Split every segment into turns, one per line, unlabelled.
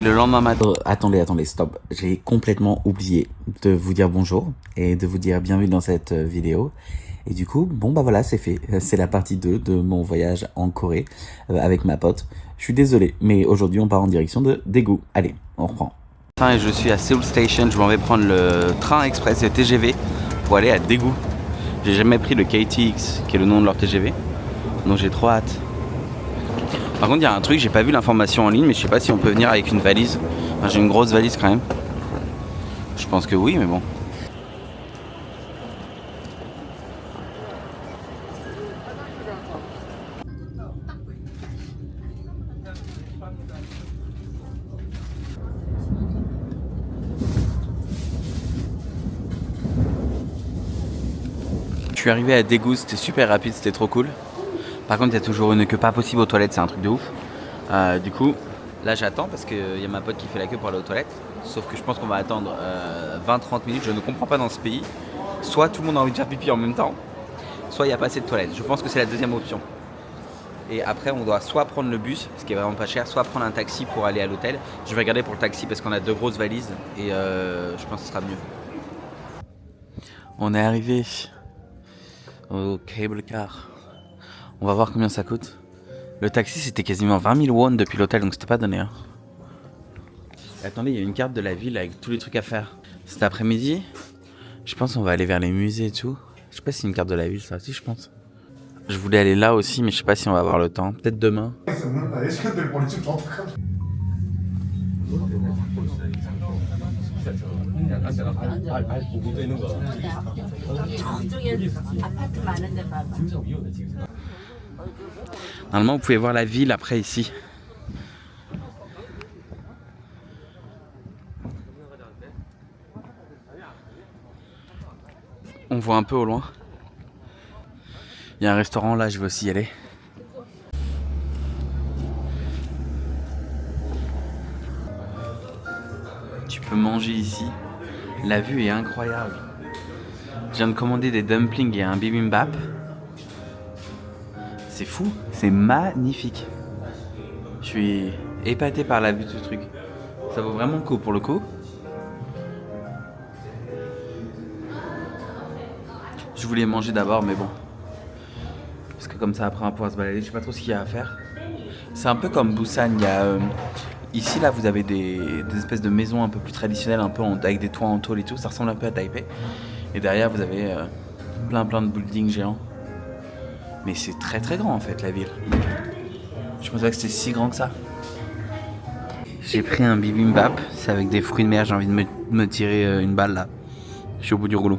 Le lendemain matin... attendez, stop. J'ai complètement oublié de vous dire bonjour et de vous dire bienvenue dans cette vidéo. Et du coup, bon bah voilà, c'est fait. C'est la partie 2 de mon voyage en Corée avec ma pote. Je suis désolé, mais aujourd'hui on part en direction de Daegu. Allez, on reprend. Et je suis à Seoul Station, je m'en vais prendre le train express, le TGV, pour aller à Daegu. J'ai jamais pris le KTX, qui est le nom de leur TGV, donc j'ai trop hâte. Par contre, il y a un truc, j'ai pas vu l'information en ligne, mais je sais pas si on peut venir avec une valise. Enfin, j'ai une grosse valise quand même. Je pense que oui, mais bon. Je suis arrivé à Daegu, c'était super rapide, c'était trop cool. Par contre, il y a toujours une queue pas possible aux toilettes, c'est un truc de ouf. Du coup, là j'attends parce qu'il y a ma pote qui fait la queue pour aller aux toilettes. Sauf que je pense qu'on va attendre 20-30 minutes, je ne comprends pas dans ce pays. Soit tout le monde a envie de faire pipi en même temps, soit il n'y a pas assez de toilettes. Je pense que c'est la deuxième option. Et après, on doit soit prendre le bus, ce qui est vraiment pas cher, soit prendre un taxi pour aller à l'hôtel. Je vais regarder pour le taxi parce qu'on a 2 grosses valises et je pense que ce sera mieux. On est arrivé au cable car. On va voir combien ça coûte. Le taxi c'était quasiment 20 000 won depuis l'hôtel, donc c'était pas donné. Hein. Attendez, il y a une carte de la ville avec tous les trucs à faire. Cet après-midi, je pense qu'on va aller vers les musées et tout. Je sais pas si c'est une carte de la ville ça, si je pense. Je voulais aller là aussi, mais je sais pas si on va avoir le temps. Peut-être demain. Normalement, vous pouvez voir la ville après ici. On voit un peu au loin. Il y a un restaurant là, je vais aussi y aller. Tu peux manger ici. La vue est incroyable. Je viens de commander des dumplings et un bibimbap. C'est fou, c'est magnifique. Je suis épaté par la vue de ce truc. Ça vaut vraiment le coup pour le coup. Je voulais manger d'abord, mais bon. Parce que comme ça, après, on va pouvoir se balader. Je sais pas trop ce qu'il y a à faire. C'est un peu comme Busan. Il y a, ici, là, vous avez des espèces de maisons un peu plus traditionnelles, un peu avec des toits en tôle et tout. Ça ressemble un peu à Taipei. Et derrière, vous avez plein de buildings géants. Mais c'est très très grand en fait, la ville. Je pensais pas que c'était si grand que ça. J'ai pris un bibimbap. C'est avec des fruits de mer. J'ai envie de me tirer une balle là. Je suis au bout du rouleau.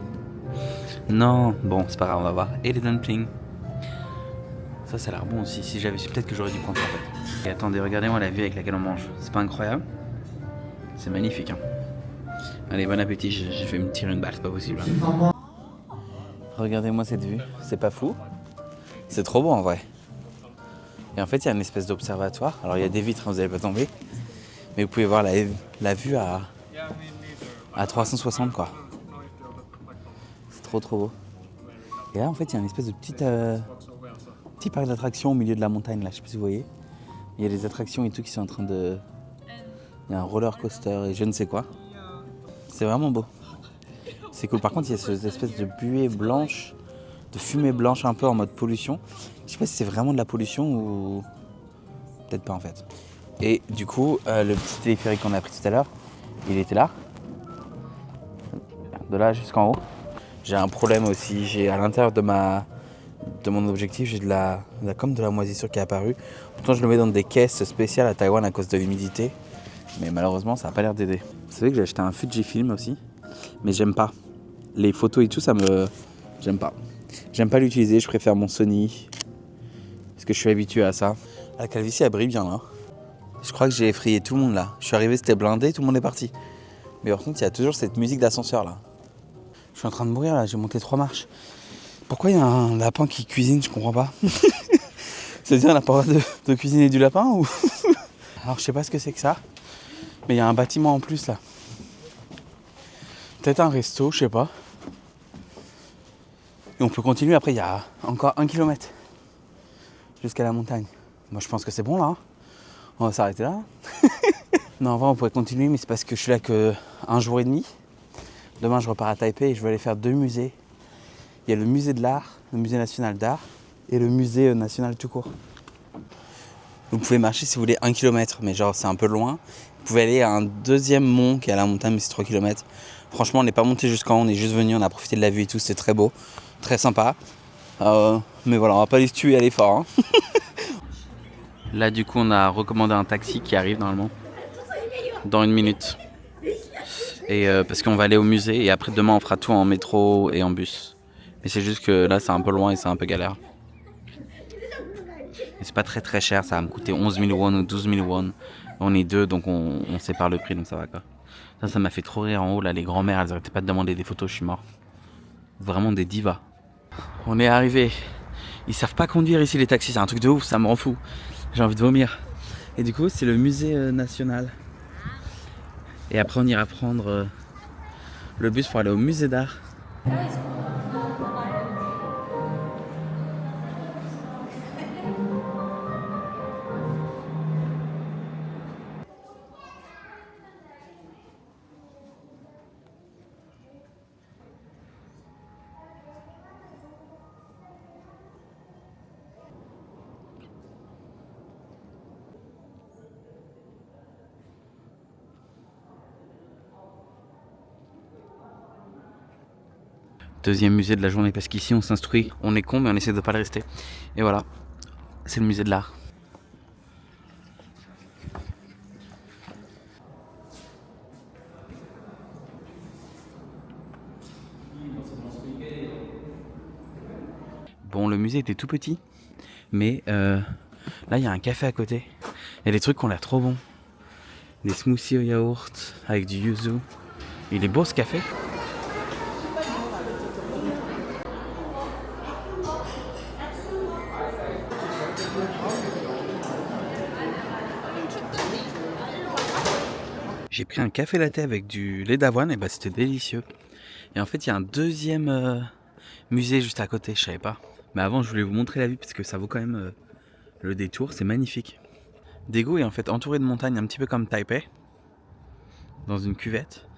Non, bon, c'est pas grave, on va voir. Et les dumplings. Ça a l'air bon aussi. Si j'avais su, peut-être que j'aurais dû prendre ça en fait. Et attendez, regardez-moi la vue avec laquelle on mange. C'est pas incroyable? C'est magnifique. Hein. Allez, bon appétit. Je vais me tirer une balle, c'est pas possible. Hein. Regardez-moi cette vue. C'est pas fou? C'est trop beau en vrai. Et en fait, il y a une espèce d'observatoire. Alors, il y a des vitres, hein, vous n'allez pas tomber. Mais vous pouvez voir la vue à 360 quoi. C'est trop beau. Et là, en fait, il y a une espèce de petit parc d'attractions au milieu de la montagne, là. Je sais pas si vous voyez. Il y a des attractions et tout qui sont en train de... Il y a un roller coaster et je ne sais quoi. C'est vraiment beau. C'est cool. Par contre, il y a cette espèce de buée blanche, de fumée blanche un peu en mode pollution. Je sais pas si c'est vraiment de la pollution ou... Peut-être pas en fait. Et du coup, le petit téléphérique qu'on a pris tout à l'heure, il était là. De là jusqu'en haut. J'ai un problème aussi. J'ai à l'intérieur de mon objectif, j'ai comme de la moisissure qui est apparue. Pourtant, je le mets dans des caisses spéciales à Taïwan à cause de l'humidité. Mais malheureusement, ça n'a pas l'air d'aider. Vous savez que j'ai acheté un Fujifilm aussi. Mais j'aime pas. Les photos et tout, j'aime pas. J'aime pas l'utiliser, je préfère mon Sony. Parce que je suis habitué à ça. La calvitie, elle brille bien là. Je crois que j'ai effrayé tout le monde là. Je suis arrivé, c'était blindé, tout le monde est parti. Mais par contre, il y a toujours cette musique d'ascenseur là. Je suis en train de mourir là, j'ai monté 3 marches. Pourquoi il y a un lapin qui cuisine, je comprends pas. C'est-à-dire, on n'a pas le droit de cuisiner du lapin ou... Alors, je sais pas ce que c'est que ça. Mais il y a un bâtiment en plus là. Peut-être un resto, je sais pas. Et on peut continuer, après il y a encore 1 kilomètre jusqu'à la montagne. Moi je pense que c'est bon là. On va s'arrêter là. Non, en vrai, on pourrait continuer, mais c'est parce que je suis là que un jour et demi. Demain, je repars à Taipei et je vais aller faire 2 musées. Il y a le musée de l'art, le musée national d'art et le musée national tout court. Vous pouvez marcher si vous voulez 1 km, mais genre c'est un peu loin. Vous pouvez aller à un deuxième mont qui est à la montagne, mais c'est 3 km. Franchement, on n'est pas monté jusqu'en haut, on est juste venu, on a profité de la vue et tout, c'était très beau, très sympa. Mais voilà, on va pas les tuer à l'effort. Hein. Là, du coup, on a recommandé un taxi qui arrive normalement dans 1 minute. Et parce qu'on va aller au musée et après demain on fera tout en métro et en bus. Mais c'est juste que là c'est un peu loin et c'est un peu galère. Et c'est pas très très cher, ça va me coûter 11 000 won ou 12 000 won. On est 2 donc on sépare le prix donc ça va quoi. Ça m'a fait trop rire en haut là, les grands-mères elles arrêtaient pas de demander des photos, je suis mort. Vraiment des divas. On est arrivé. Ils savent pas conduire ici les taxis, c'est un truc de ouf, ça me rend fou. J'ai envie de vomir. Et du coup c'est le musée national. Et après on ira prendre le bus pour aller au musée d'art. Deuxième musée de la journée parce qu'ici on s'instruit, on est con mais on essaie de pas le rester. Et voilà, c'est le musée de l'art. Bon, le musée était tout petit, mais là il y a un café à côté. Il y a des trucs qui ont l'air trop bons. Des smoothies au yaourt avec du yuzu. Il est beau ce café. J'ai pris un café latte avec du lait d'avoine et bah c'était délicieux. Et en fait il y a un deuxième musée juste à côté, je savais pas. Mais avant je voulais vous montrer la vue parce que ça vaut quand même le détour, c'est magnifique. Daegu est en fait entouré de montagnes un petit peu comme Taipei, dans une cuvette.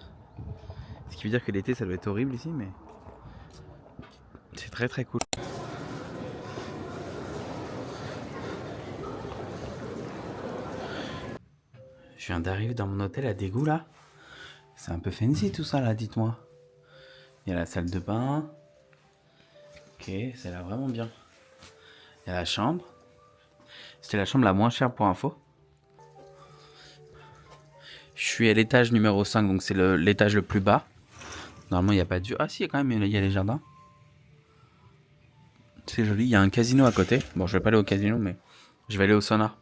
Ce qui veut dire que l'été ça doit être horrible ici mais c'est très très cool. Je viens d'arriver dans mon hôtel à Daegu là. C'est un peu fancy tout ça là, dites-moi. Il y a la salle de bain. Ok, ça a l'air vraiment bien. Il y a la chambre. C'était la chambre la moins chère pour info. Je suis à l'étage numéro 5, donc c'est l'étage le plus bas. Normalement, il n'y a pas de... Ah si, quand même, il y a les jardins. C'est joli, il y a un casino à côté. Bon, je vais pas aller au casino, mais je vais aller au sauna.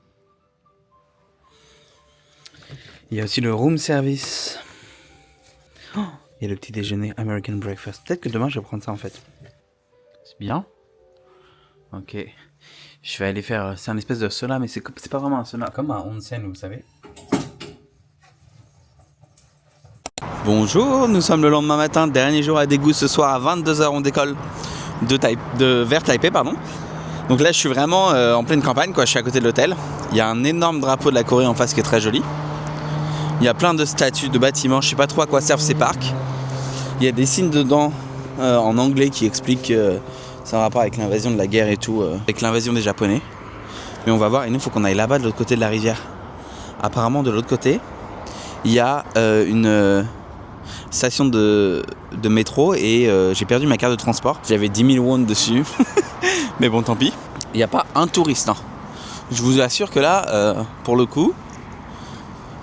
Il y a aussi le room service. Oh, il y a le petit déjeuner American breakfast. Peut-être que demain, je vais prendre ça en fait. C'est bien. Ok. Je vais aller faire... C'est un espèce de sauna, mais c'est pas vraiment un sauna. Comme un onsen, vous savez. Bonjour, nous sommes le lendemain matin, dernier jour à Daegu. Ce soir à 22h, on décolle vers Taipei, pardon. Donc là, je suis vraiment en pleine campagne, quoi. Je suis à côté de l'hôtel. Il y a un énorme drapeau de la Corée en face qui est très joli. Il y a plein de statues, de bâtiments. Je sais pas trop à quoi servent ces parcs. Il y a des signes dedans en anglais qui expliquent que c'est un rapport avec l'invasion de la guerre et tout, avec l'invasion des Japonais. Mais on va voir. Et nous, il faut qu'on aille là-bas de l'autre côté de la rivière. Apparemment, de l'autre côté, il y a une station de métro et j'ai perdu ma carte de transport. J'avais 10 000 won dessus. Mais bon, tant pis. Il n'y a pas un touriste. Hein. Je vous assure que là, pour le coup,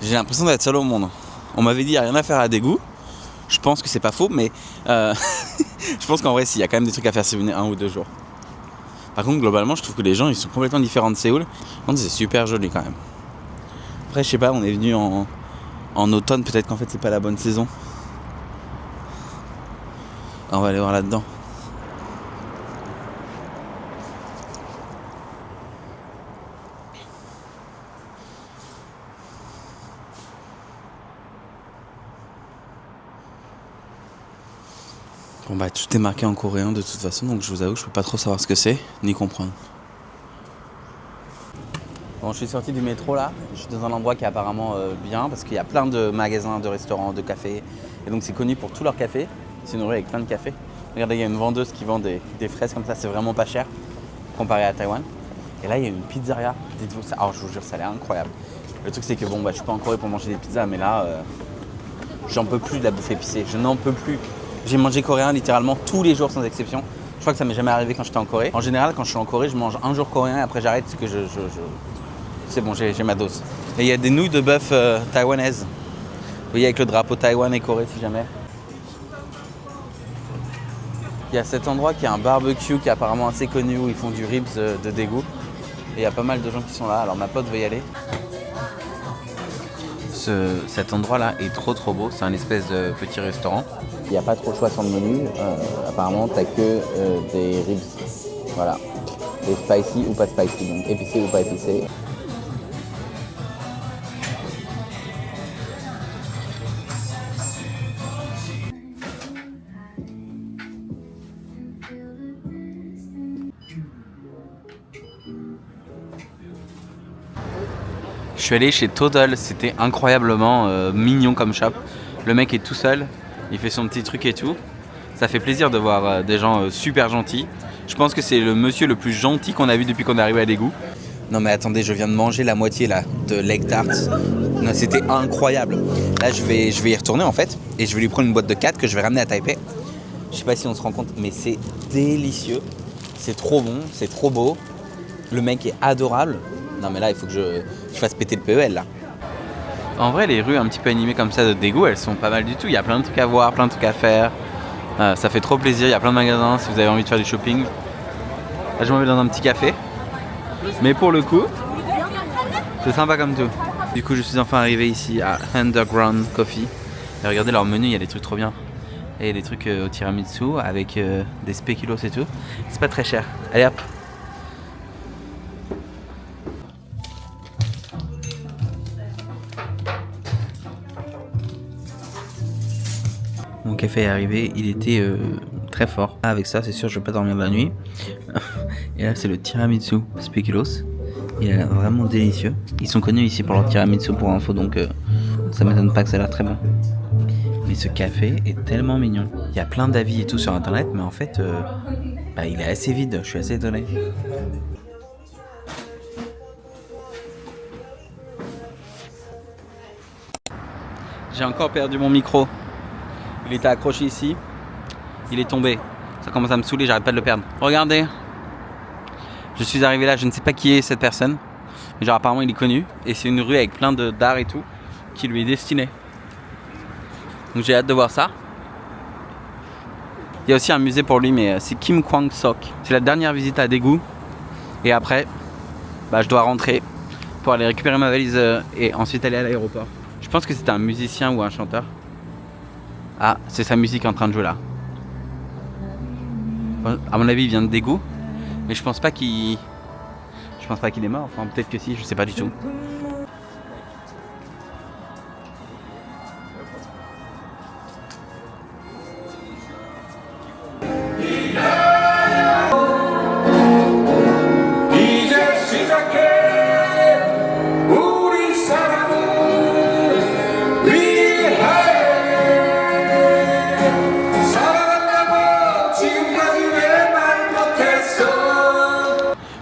j'ai l'impression d'être seul au monde. On m'avait dit qu'il n'y a rien à faire à Daegu. Je pense que c'est pas faux, mais je pense qu'en vrai, il y a quand même des trucs à faire si vous venez 1 ou 2 jours. Par contre, globalement, je trouve que les gens ils sont complètement différents de Séoul. C'est super joli quand même. Après, je sais pas, on est venu en automne, peut-être qu'en fait, c'est pas la bonne saison. On va aller voir là-dedans. Bon bah tout est marqué en coréen de toute façon, donc je vous avoue que je peux pas trop savoir ce que c'est, ni comprendre. Bon, je suis sorti du métro là, je suis dans un endroit qui est apparemment bien parce qu'il y a plein de magasins, de restaurants, de cafés. Et donc c'est connu pour tous leurs cafés. C'est une rue avec plein de cafés. Regardez, il y a une vendeuse qui vend des fraises comme ça, c'est vraiment pas cher comparé à Taïwan. Et là, il y a une pizzeria, dites-vous ça. Alors je vous jure, ça a l'air incroyable. Le truc c'est que bon, je suis pas en Corée pour manger des pizzas, mais là, j'en peux plus de la bouffe épicée, je n'en peux plus. J'ai mangé coréen littéralement tous les jours sans exception. Je crois que ça m'est jamais arrivé quand j'étais en Corée. En général, quand je suis en Corée, je mange un jour coréen et après j'arrête parce que c'est bon, j'ai ma dose. Et il y a des nouilles de bœuf taïwanaises. Vous voyez, avec le drapeau Taïwan et Corée si jamais. Il y a cet endroit qui est un barbecue qui est apparemment assez connu où ils font du ribs de Daegu. Et il y a pas mal de gens qui sont là, alors ma pote veut y aller. Cet endroit là est trop beau, c'est un espèce de petit restaurant. Il n'y a pas trop de choix sur le menu, apparemment t'as que des ribs, voilà. Des spicy ou pas spicy, donc épicé ou pas épicé. Je suis allé chez Total, c'était incroyablement mignon comme shop. Le mec est tout seul, il fait son petit truc et tout. Ça fait plaisir de voir des gens super gentils. Je pense que c'est le monsieur le plus gentil qu'on a vu depuis qu'on est arrivé à Daegu. Non mais attendez, je viens de manger la moitié là de l'egg tart. Non, c'était incroyable. Là je vais y retourner en fait et je vais lui prendre une boîte de 4 que je vais ramener à Taipei. Je sais pas si on se rend compte, mais c'est délicieux. C'est trop bon, c'est trop beau. Le mec est adorable. Non mais là il faut que je fasse péter le PEL là. En vrai les rues un petit peu animées comme ça de Daegu, elles sont pas mal du tout. Il y a plein de trucs à voir, plein de trucs à faire. Ça fait trop plaisir, il y a plein de magasins si vous avez envie de faire du shopping. Là je m'en vais dans un petit café. Mais pour le coup, c'est sympa comme tout. Du coup je suis enfin arrivé ici à Underground Coffee. Et regardez leur menu, il y a des trucs trop bien. Et des trucs au tiramisu avec des spéculoos et tout. C'est pas très cher. Allez hop. Mon café est arrivé, il était très fort. Avec ça, c'est sûr, je vais pas dormir la nuit. Et là, c'est le tiramisu spéculoos. Il a l'air vraiment délicieux. Ils sont connus ici pour leur tiramisu pour info, donc ça m'étonne pas que ça a l'air très bon. Mais ce café est tellement mignon. Il y a plein d'avis et tout sur internet, mais en fait, il est assez vide. Je suis assez étonné. J'ai encore perdu mon micro. Il était accroché ici, il est tombé. Ça commence à me saouler, j'arrête pas de le perdre. Regardez, je suis arrivé là, je ne sais pas qui est cette personne. Mais genre apparemment il est connu. Et c'est une rue avec plein d'art et tout qui lui est destinée. Donc j'ai hâte de voir ça. Il y a aussi un musée pour lui, mais c'est Kim Kwang-sok. C'est la dernière visite à Daegu. Et après, je dois rentrer pour aller récupérer ma valise et ensuite aller à l'aéroport. Je pense que c'est un musicien ou un chanteur. Ah, c'est sa musique en train de jouer là. À mon avis, il vient de Daegu, mais je pense pas qu'il est mort. Enfin, peut-être que si, je sais pas du tout.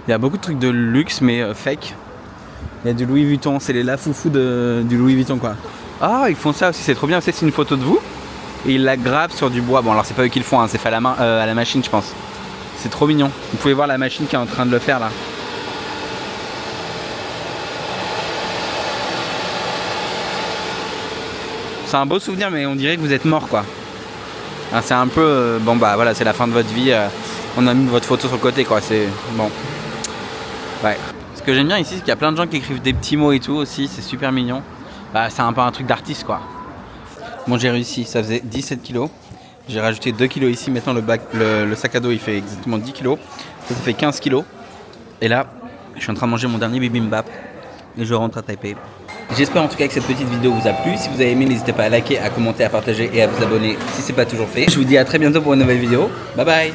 Il y a beaucoup de trucs de luxe mais fake. Il y a du Louis Vuitton, c'est les lafoufous du Louis Vuitton quoi. Ah, ils font ça aussi, c'est trop bien. C'est une photo de vous et ils la gravent sur du bois. Bon alors c'est pas eux qui le font, hein, c'est fait à la main, à la machine je pense. C'est trop mignon. Vous pouvez voir la machine qui est en train de le faire là. C'est un beau souvenir mais on dirait que vous êtes mort quoi. Alors, c'est un peu, voilà, c'est la fin de votre vie. On a mis votre photo sur le côté quoi, c'est bon. Ouais. Ce que j'aime bien ici, c'est qu'il y a plein de gens qui écrivent des petits mots et tout aussi, c'est super mignon. C'est un peu un truc d'artiste quoi. Bon, j'ai réussi, ça faisait 17 kilos. J'ai rajouté 2 kilos ici, maintenant le sac à dos il fait exactement 10 kilos. Ça fait 15 kilos. Et là, je suis en train de manger mon dernier bibimbap et je rentre à Taipei. J'espère en tout cas que cette petite vidéo vous a plu. Si vous avez aimé, n'hésitez pas à liker, à commenter, à partager et à vous abonner si ce n'est pas toujours fait. Je vous dis à très bientôt pour une nouvelle vidéo. Bye bye.